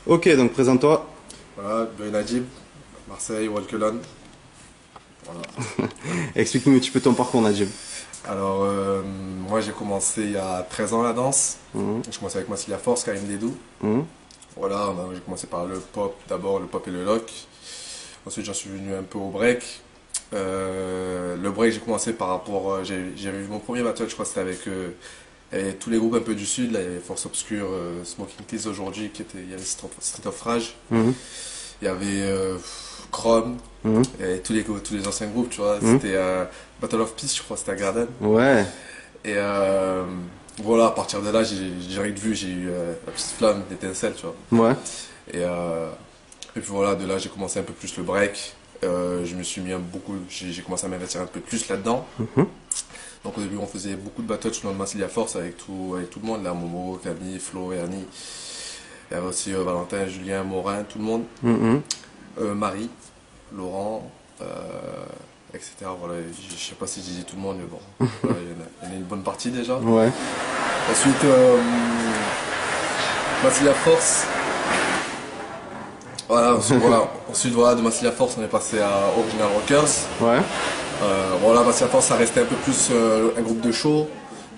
Ok, donc présente-toi. Voilà, Boy Najib, Marseille, Walkelon. Voilà. Explique-nous un petit peu ton parcours, Najib. Alors, moi j'ai commencé il y a 13 ans la danse. Mhm, Je commençais avec Massilia Force, Karim Dedou. mhm, Voilà, j'ai commencé par le pop, d'abord le pop et le lock. Ensuite j'en suis venu un peu au break. Le break j'ai commencé par rapport, j'avais vu mon premier battle, je crois que c'était avec tous les groupes un peu du sud, là, il y avait Force Obscure, Smoking Kids aujourd'hui, il y avait Street of Rage, mhm, il y avait Chrome, mhm, et tous les anciens groupes, tu vois. mhm. C'était Battle of Peace, je crois, c'était à Garden. Ouais, Et voilà, à partir de là, j'ai direct vu, j'ai eu la petite flamme d'étincelle, tu vois. ouais. Et puis voilà, de là, j'ai commencé un peu plus le break. Je me suis mis j'ai commencé à m'investir un peu plus là-dedans. Mhm, Donc au début, on faisait beaucoup de battles sur le Massilia Force avec tout le monde, là, Momo, Camille, Flo, Ernie. Il y avait aussi Valentin, Julien, Morin, tout le monde. mhm. Marie, Laurent, etc. Voilà, je sais pas si j'ai dit tout le monde, mais bon, voilà, il y en a une bonne partie déjà. Ouais, Ensuite, Massilia Force. Ensuite, voilà, de Massilia Force, on est passé à Original Rockers. ouais. Voilà, Massilia Force, ça restait un peu plus un groupe de show.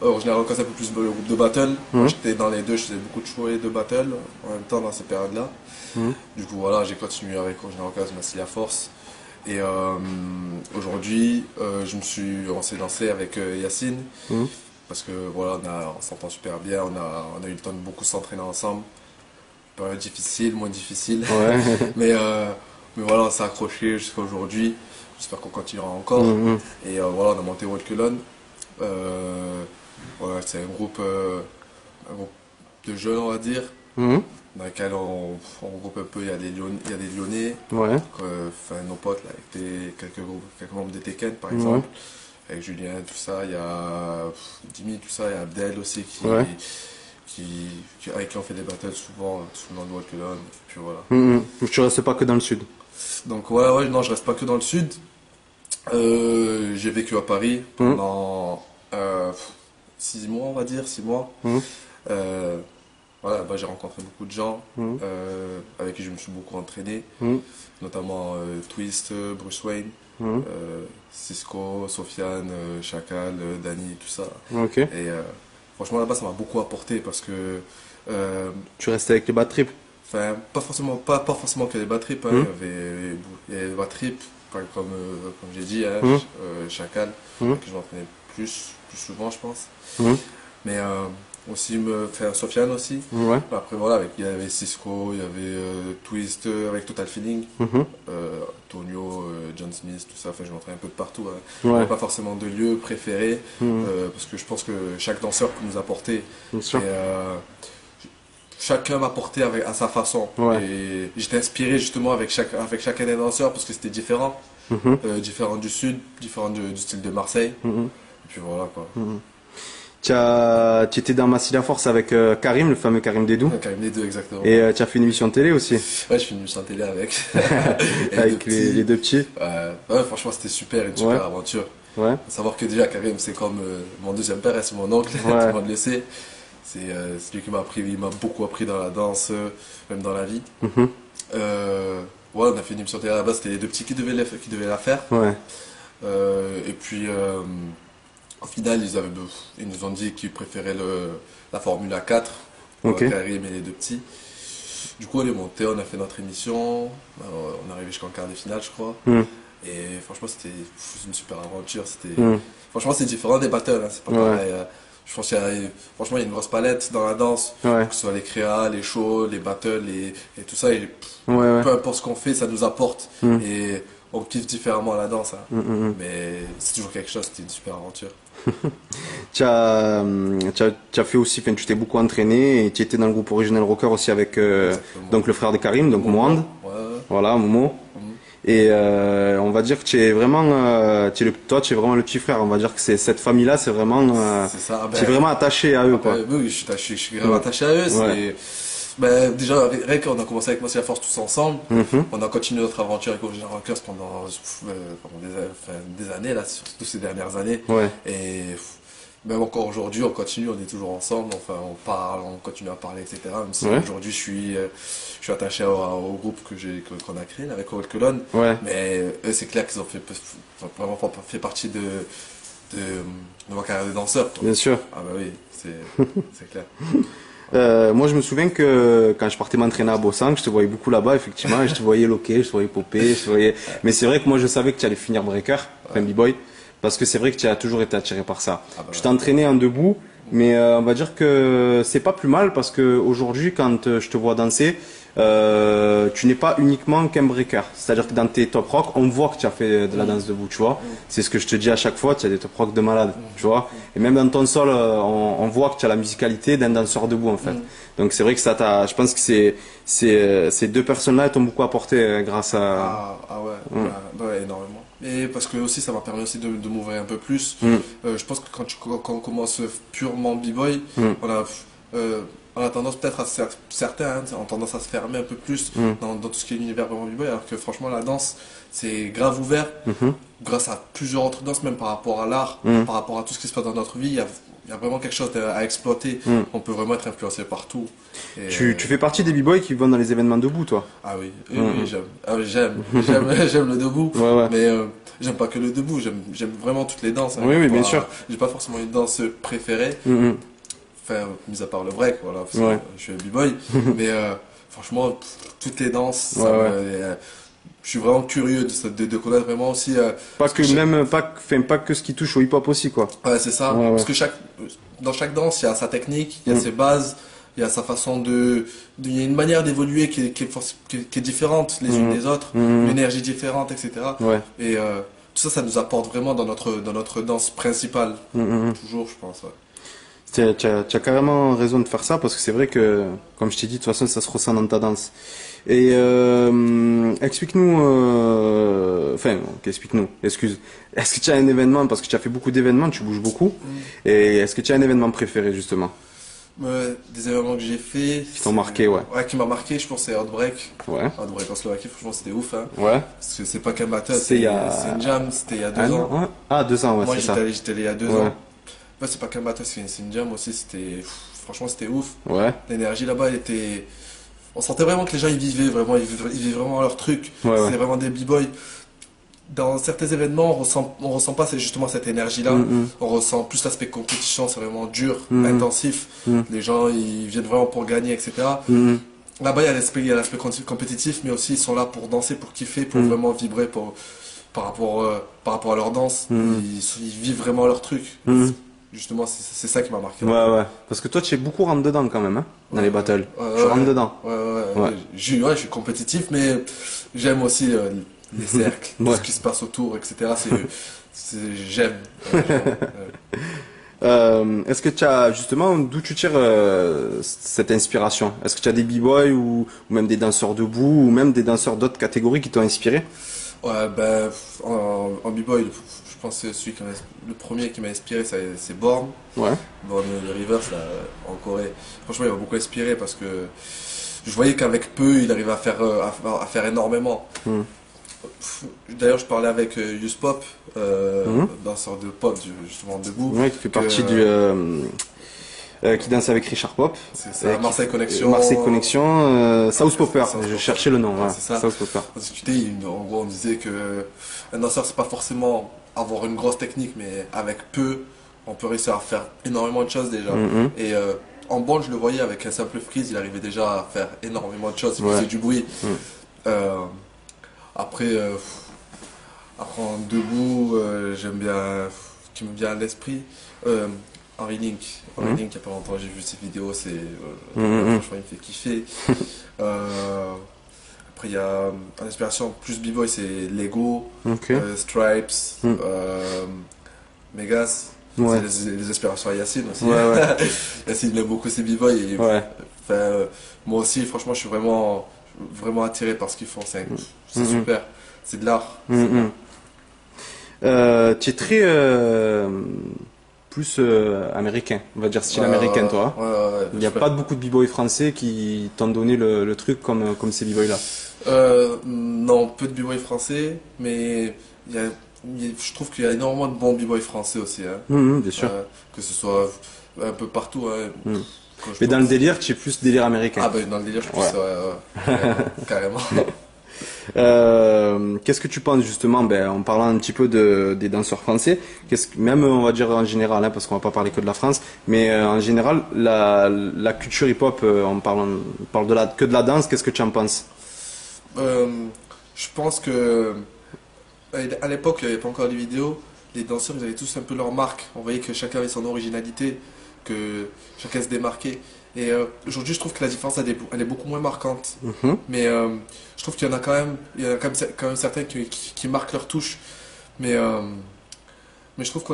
Original Rockers, un peu plus le groupe de battle. Moi, Mhm, j'étais dans les deux, je faisais beaucoup de shows et de battle en même temps dans ces périodes-là. mhm. Du coup, voilà, j'ai continué avec Original Rockers, Massilia Force. Et aujourd'hui, on s'est lancé avec Yacine. Mhm. Parce que voilà, on s'entend super bien, on a eu le temps de beaucoup s'entraîner ensemble. Période difficile, moins difficile. Ouais. Mais voilà, on s'est accroché jusqu'à aujourd'hui. J'espère qu'on continuera encore. Mhm, Et voilà, on a monté Walkelon. Voilà, c'est un groupe de jeunes, on va dire, mhm. dans lequel on regroupe un peu. Il y a des Lyonnais, Ouais, enfin nos potes, là, avec quelques membres des Tekken par ouais, exemple, avec Julien, tout ça. Il y a Dimi, tout ça. Il y a Abdel aussi ouais. avec qui on fait des battles souvent, sous le nom de Walkelon. Puis voilà. Mhm. Tu restes pas que dans le sud. Donc ouais, non, je reste pas que dans le sud. J'ai vécu à Paris Mhm, pendant 6 mois, on va dire, 6 mois. mhm, Euh, voilà, là-bas, j'ai rencontré beaucoup de gens mhm, avec qui je me suis beaucoup entraîné, mhm, notamment Twist, Bruce Wayne, mhm. Cisco, Sofiane, Chacal, Danny, tout ça. Ok. Et franchement, là-bas, ça m'a beaucoup apporté parce que, euh, Tu restes avec les bad trips. enfin, pas forcément que les bad trips, hein, Mhm, il y avait les bad trips, comme j'ai dit, hein, mhm, Chacal, mhm, avec qui je m'entraînais plus souvent, je pense. mhm. Mais aussi me faire Sofiane aussi. Ouais. Après voilà, il y avait Cisco, il y avait Twist avec Total Feeling, Mhm. Tonio, John Smith, tout ça. Enfin, je m'entraîne un peu de partout, hein. Il n'y Ouais. avait pas forcément de lieu préféré Mhm. parce que je pense que chaque danseur peut nous apporter. Et Bien sûr. chacun m'apportait à sa façon. Ouais. Et j'étais inspiré justement avec chacun des danseurs parce que c'était différent. Mhm. Différent du sud, différent du style de Marseille. Mhm. Et puis voilà quoi. Mhm. Tu étais dans Massilia Force avec Karim, le fameux Karim Dedou. Quand même les deux exactement. Et tu as fait une émission de télé aussi, Ouais, je suis venu sur la télé avec. Et les deux avec les petits. deux petits. Ouais, franchement, c'était super, une Ouais, super aventure. ouais, Faut savoir que déjà, Karim, c'est comme mon deuxième père, hein, c'est mon oncle, tout le ouais. monde le sait. C'est lui qui m'a appris, il m'a beaucoup appris dans la danse, même dans la vie. Mhm. Ouais, on a fait une émission télé à la base, c'était les deux petits qui devaient la faire. Ouais, Et puis, au final, ils nous ont dit qu'ils préféraient la Formule 4, ok. Karim et les deux petits. Du coup, on est monté, on a fait notre émission, on est arrivé jusqu'en quart de finale, je crois. Mhm. Et franchement, c'était une super aventure. Mhm. Franchement, c'est différent des battles, hein, c'est pas Ouais, pareil. Je pense franchement, il y a une grosse palette dans la danse, ouais, que ce soit les créas, les shows, les battles et tout ça. Et ouais, ouais. peu importe ce qu'on fait, ça nous apporte. Mhm. Et on kiffe différemment la danse, hein. Mhm, mhm. Mais c'est toujours quelque chose, c'était une super aventure. Tu as fait aussi, enfin, tu t'es beaucoup entraîné et tu étais dans le groupe Original Rocker aussi avec Exactement. donc le frère de Karim, donc Momo, Moand. ouais, Voilà, Momo. mhm. Et on va dire que tu es vraiment, toi, tu es vraiment le petit frère. On va dire que c'est cette famille-là, c'est vraiment, C'est ça. tu es vraiment attaché à eux, quoi. Oui, je suis vraiment Ouais. attaché à eux. Ouais. Déjà, rien qu'on a commencé avec Massilia Force tous ensemble, Mhm. on a continué notre aventure avec Original Rockers pendant des années, là, surtout ces dernières années. Ouais. Et Même encore aujourd'hui, on continue, on est toujours ensemble, enfin on parle, on continue à parler, etc. Même si Ouais, aujourd'hui je suis attaché au groupe qu'on a créé là, avec Colon, ouais, mais eux c'est clair qu'ils ont vraiment fait partie de, de ma carrière de danseur, quoi. bien sûr. Ah bah oui, c'est clair. Moi, je me souviens que quand je partais m'entraîner à Bossang, je te voyais beaucoup là-bas, effectivement, et je te voyais loquer, je te voyais popper, je te voyais... Mais c'est vrai que moi, je savais que tu allais finir breaker, enfin b-boy, parce que c'est vrai que tu as toujours été attiré par ça. Ah bah Tu t'es entraîné en debout, mais on va dire que c'est pas plus mal, parce que aujourd'hui, quand je te vois danser, tu n'es pas uniquement qu'un breaker. C'est-à-dire que dans tes top rock, on voit que tu as fait de la danse debout, tu vois. C'est ce que je te dis à chaque fois, tu as des top rock de malade, tu vois. Et même dans ton sol, on voit que tu as la musicalité d'un danseur debout, en fait. Donc c'est vrai que ça t'a, je pense que ces deux personnes-là elles t'ont beaucoup apporté grâce à. ah ouais, Mm. bah ouais, énormément. Et parce que aussi ça m'a permis aussi de m'ouvrir un peu plus. Mm. Je pense que quand on commence purement b-boy, Mm. euh, on a tendance peut-être certains hein, ont tendance à se fermer un peu plus Mm. dans tout ce qui est univers vraiment b-boy, alors que franchement la danse c'est grave ouvert Mhm. grâce à plusieurs autres danses, même par rapport à l'art, Mm. par rapport à tout ce qui se passe dans notre vie. Il y a vraiment quelque chose à exploiter. Mm. On peut vraiment être influencé partout. Et, Tu fais partie des b-boys qui vont dans les événements debout, toi. ah oui, oui, Mm. oui, j'aime. Ah oui, j'aime le debout. Ouais, ouais. Mais j'aime pas que le debout, j'aime vraiment toutes les danses. Hein. Oui, oui, bien sûr. J'ai pas forcément une danse préférée, Mm, mm. enfin, mis à part le break, voilà, parce Ouais. que je suis un b-boy. Mais franchement, toutes les danses, Ouais, ouais. je suis vraiment curieux de connaître vraiment aussi. Pas Parce que que même, pas que ce qui touche au hip-hop aussi, quoi. ouais, c'est ça. Ouais, ouais. Parce que dans chaque danse, il y a sa technique, il y a Mm. ses bases, il y a sa façon il y a une manière d'évoluer qui est différente les unes Mm. des autres, Mm. une énergie différente, etc. Ouais. Et tout ça, ça nous apporte vraiment dans notre danse principale. Mm, mm, mm. Toujours, je pense. Ouais. Tu as carrément raison de faire ça parce que c'est vrai que, comme je t'ai dit, de toute façon, ça se ressent dans ta danse. Et explique-nous, enfin, explique-nous, excuse. Est-ce que tu as un événement, parce que tu as fait beaucoup d'événements, tu bouges beaucoup, et est-ce que tu as un événement préféré justement, Des événements que j'ai fait. qui t'ont marqué, ouais. Ouais, qui m'a marqué, je pense, c'est Outbreak. Ouais, Outbreak en Slovaquie, franchement, c'était ouf. Hein. ouais. Parce que c'est pas qu'un battle, C'est il y a c'est une jam, c'était il y a un 2 ans. an, ouais. Ah, 2 ans, ouais, Moi, c'est ça. j'étais allé il y a 2 Ouais, ans. Ouais, c'est pas qu'un battle, c'est une jam aussi. Franchement, c'était ouf. ouais, L'énergie là-bas, elle était. On sentait vraiment que les gens ils vivaient vraiment, ils vivaient vraiment leur truc. ouais, ouais. C'était vraiment des b-boys. Dans certains événements, on ressent pas justement cette énergie-là. Mm, On ressent plus l'aspect compétition, c'est vraiment dur, Mm. intensif. Mm. Les gens, ils viennent vraiment pour gagner, etc. mm, mm. Là-bas, il y a l'aspect compétitif, mais aussi ils sont là pour danser, pour kiffer, pour Mm. vraiment vibrer par rapport à leur danse. Mm. Ils vivent vraiment leur truc. Mm. Justement, c'est ça qui m'a marqué. Ouais, ouais. Parce que toi, tu es beaucoup rentre dedans quand même, hein, dans Ouais, les battles. ouais, Tu ouais, rentres dedans. Ouais, Ouais. je suis compétitif, mais j'aime aussi les cercles, Ouais. ce qui se passe autour, etc. J'aime. Est-ce que tu as justement d'où tu tires cette inspiration? Est-ce que tu as des b-boys ou même des danseurs debout ou même des danseurs d'autres catégories qui t'ont inspiré? Ouais, ben, en b-boy, je pense que le premier qui m'a inspiré, c'est Born. Ouais. Born the Reverse, là, en Corée. Franchement, il m'a beaucoup inspiré parce que je voyais qu'avec peu, il arrivait à faire énormément. Mm. D'ailleurs, je parlais avec Youth Pop, Mhm. danseur de pop, justement debout. Ouais, qui fait partie qui danse avec Richard Pop. C'est ça, Qui- Marseille Connexion. Marseille Connexion, South Popper. South Je Popper. cherchais le nom, Ouais, ouais. c'est ça. South Popper. On discutait, en gros, on disait que un danseur, c'est pas forcément avoir une grosse technique, mais avec peu, on peut réussir à faire énormément de choses déjà. Mhm. Et en bande, je le voyais avec un simple freeze, il arrivait déjà à faire énormément de choses, il Ouais. faisait du bruit. Mm. Euh, après, après, en debout, j'aime bien, qui me vient à l'esprit, Henry Link. Henry Mhm. Link, il n'y a pas longtemps, j'ai vu ses vidéos, Mhm. franchement, il me fait kiffer. Euh, après, il y a en inspiration plus b-boy, c'est Lego, Ok. Stripes, Mm. Megas. Ouais. C'est les inspirations à Yacine aussi. Ouais, ouais. Yacine aime beaucoup ses b-boys. Ouais. Enfin, moi aussi, franchement, je suis vraiment attiré par ce qu'ils font. C'est Mhm. super. C'est de l'art. Mhm. Tu es très plus américain, on va dire style américain, toi. Ouais, ouais, ouais. Il n'y a pas beaucoup de b-boys français qui t'ont donné le truc comme ces b-boys là. Non, peu de b-boy français, mais il y a je trouve qu'il y a énormément de bons b-boys français aussi, hein. Bien sûr. Que ce soit un peu partout, hein. Mais dans le délire, tu es plus délire américain. Ah ben dans le délire, je pense, Ouais. carrément. Qu'est-ce que tu penses justement, en parlant un petit peu des danseurs français, même on va dire en général, hein, parce qu'on va pas parler que de la France, mais en général, la culture hip-hop, on parle que de la danse, qu'est-ce que tu en penses? Je pense que à l'époque, il n'y avait pas encore les vidéos. Les danseurs, ils avaient tous un peu leur marque. On voyait que chacun avait son originalité, que chacun se démarquait. Et aujourd'hui, je trouve que la différence, elle est beaucoup moins marquante. Mais je trouve qu'il y en a quand même, quand même certains qui marquent leur touche. Mais, euh, mais je trouve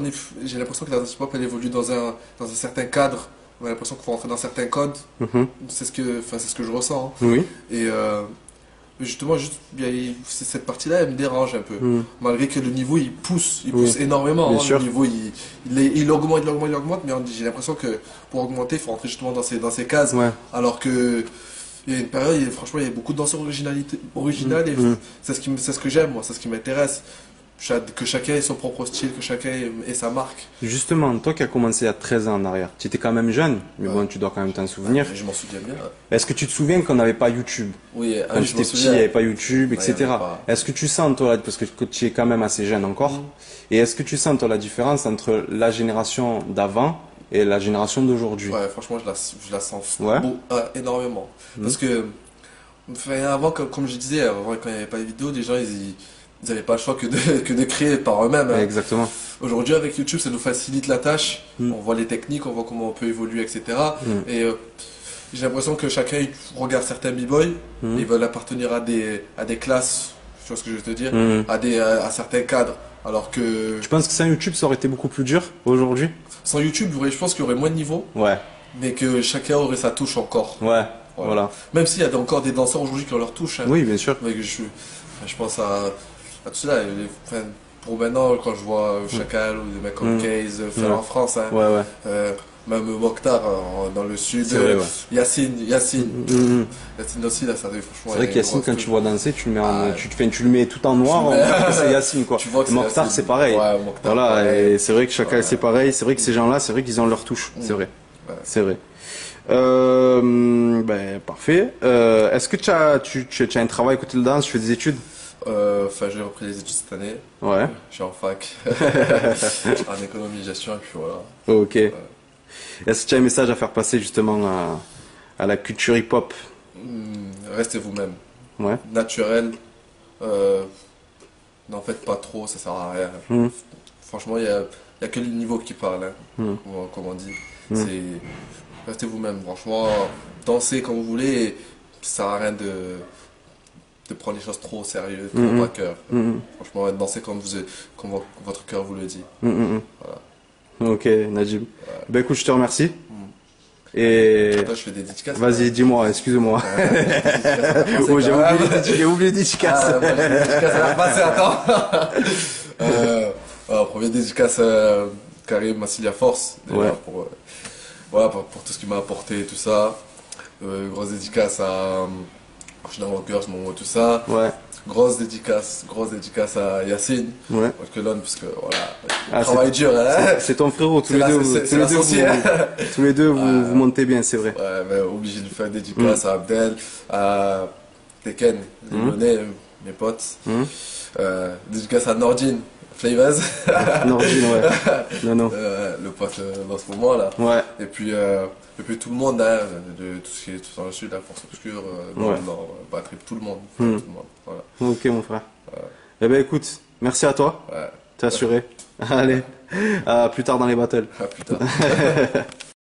j'ai l'impression que la danse hip-hop, elle évolue dans un certain cadre. On a l'impression qu'il faut rentrer dans certains codes. C'est ce que je ressens, hein. Oui. Et mais justement, cette partie-là, elle me dérange un peu. Malgré que le niveau, il pousse énormément, Bien hein. sûr. Le niveau, il augmente, mais j'ai l'impression que pour augmenter, il faut rentrer justement dans ces cases. Ouais. Alors que il y a une période, franchement, il y a beaucoup de danseurs originales, et c'est ce que j'aime, moi, c'est ce qui m'intéresse. Que chacun ait son propre style, que chacun ait sa marque. Justement, toi qui as commencé à 13 ans en arrière, tu étais quand même jeune, mais Ouais. bon, tu dois quand même t'en souvenir. Je m'en souviens bien. Est-ce que tu te souviens qu'on n'avait pas YouTube? Oui, Quand je tu m'en étais petit, il souviens. n'y avait pas YouTube, Ouais, il y etc. avait pas. Est-ce que tu sens, toi, parce que tu es quand même assez jeune encore, et est-ce que tu sens, toi, la différence entre la génération d'avant et la génération d'aujourd'hui? Ouais, franchement, je la sens Ouais. énormément. Parce que, enfin, avant, comme je disais, avant, quand il n'y avait pas les vidéos, les gens, ils n'avaient pas le choix que de créer par eux-mêmes, hein. Exactement. Aujourd'hui, avec YouTube, ça nous facilite la tâche. On voit les techniques, on voit comment on peut évoluer, etc. Et j'ai l'impression que chacun il regarde certains b-boys, ils veulent appartenir à des classes, tu vois ce que je veux te dire, à certains cadres. Alors que Tu penses que sans YouTube, ça aurait été beaucoup plus dur aujourd'hui? sans YouTube, je pense qu'il y aurait moins de niveau, Ouais, mais que chacun aurait sa touche encore. ouais, voilà. Même s'il y a encore des danseurs aujourd'hui qui ont leur touche, hein. Oui, bien sûr. Mais je pense à tout cela. Enfin, pour maintenant, quand je vois Chacal ou des mecs comme Case faire en France, hein, Ouais, ouais. même Mokhtar dans le sud, C'est vrai, ouais. Yacine aussi, là, ça arrive, franchement. C'est vrai il y a qu'Yacine, une quand grosse tu vois danser, tu le mets Ah, tu le mets tout en noir, on mets- voit que c'est Yacine, quoi. Tu vois que Et c'est Mokhtar, Yacine. c'est pareil. Ouais, Mokhtar, Voilà, pareil. et c'est vrai que chacun, Ouais. c'est pareil. C'est vrai que ces gens-là, c'est vrai qu'ils ont leur touche. C'est vrai. Ouais. C'est vrai. Parfait. Est-ce que tu as un travail à côté de la danse, tu fais des études? Enfin, j'ai repris les études cette année. Ouais. Je suis en fac. En économie gestion, et puis voilà. Ok. Est-ce que tu as un message à faire passer justement à la culture hip-hop? Restez vous-même. Ouais. Naturel. N'en faites pas trop, ça sert à rien. Franchement, il y a que le niveau qui parle, hein, comme on dit. Restez vous-même, franchement, dansez comme vous voulez, et ça sert à rien de prendre les choses trop au sérieux, trop à cœur. Franchement, dansez comme votre cœur vous le dit. Voilà. Ok, Najib. Ben écoute, je te remercie. Et Toi, je fais des dédicaces. vas-y, dis-moi, excuse-moi. Oh, j'ai oublié les dédicaces. Ah, moi, j'ai des dédicaces à faire passer, attends. Premier dédicace à Karim Massilia Force, déjà, Ouais. pour tout ce qu'il m'a apporté et tout ça. Grosse dédicace à Shina Walkers, mon tout ça. Ouais. Grosse dédicace à Yacine. Ouais. Parce que voilà, Ah, il travaille dur, hein. C'est ton frérot, tous C'est les la- deux, c'est- tous c'est les deux, l'associé, hein. tous les deux, vous montez bien, c'est vrai. Ouais, mais obligé de faire une dédicace à Abdel, à Teken, les Lyonnais, mes potes. Dédicace à Nordine, Flavors, Nordine, ouais. Non, non. le pote dans ce moment-là. Ouais. Et puis tout le monde, hein, de tout ce qui est tout dans le sud, la Force Obscure, dans Ouais. le Nord, Patrick, tout le monde. Tout le monde, voilà. Ok, mon frère. Eh ben écoute, merci à toi. Ouais. T'es assuré. Allez, à plus tard dans les battles. À plus tard.